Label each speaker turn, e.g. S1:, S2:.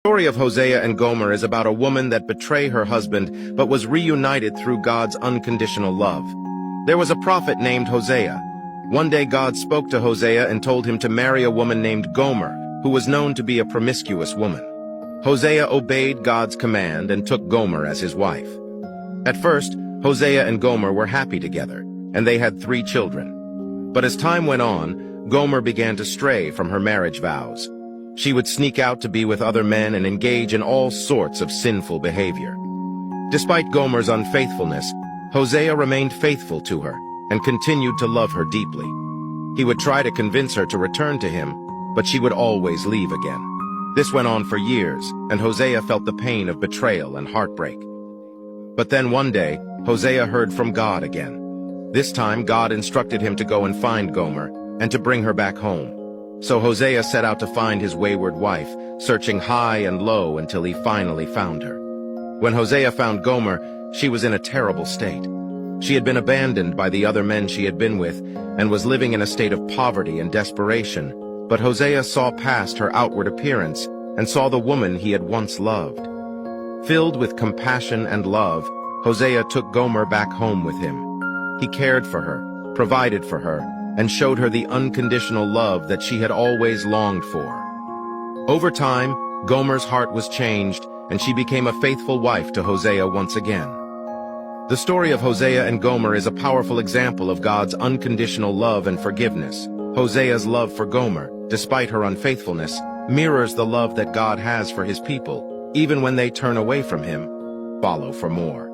S1: The story of Hosea and Gomer is about a woman that betrayed her husband but was reunited through God's unconditional love. There was a prophet named Hosea. One day God spoke to Hosea and told him to marry a woman named Gomer, who was known to be a promiscuous woman. Hosea obeyed God's command and took Gomer as his wife. At first, Hosea and Gomer were happy together, and they had 3 children. But as time went on, Gomer began to stray from her marriage vows. She would sneak out to be with other men and engage in all sorts of sinful behavior. Despite Gomer's unfaithfulness, Hosea remained faithful to her and continued to love her deeply. He would try to convince her to return to him, but she would always leave again. This went on for years, and Hosea felt the pain of betrayal and heartbreak. But then one day, Hosea heard from God again. This time, God instructed him to go and find Gomer and to bring her back home. So Hosea set out to find his wayward wife, searching high and low until he finally found her. When Hosea found Gomer, she was in a terrible state. She had been abandoned by the other men she had been with and was living in a state of poverty and desperation. But Hosea saw past her outward appearance and saw the woman he had once loved. Filled with compassion and love, Hosea took Gomer back home with him. He cared for her, provided for her, and showed her the unconditional love that she had always longed for. Over time, Gomer's heart was changed, and she became a faithful wife to Hosea once again. The story of Hosea and Gomer is a powerful example of God's unconditional love and forgiveness. Hosea's love for Gomer, despite her unfaithfulness, mirrors the love that God has for his people, even when they turn away from him, follow for more.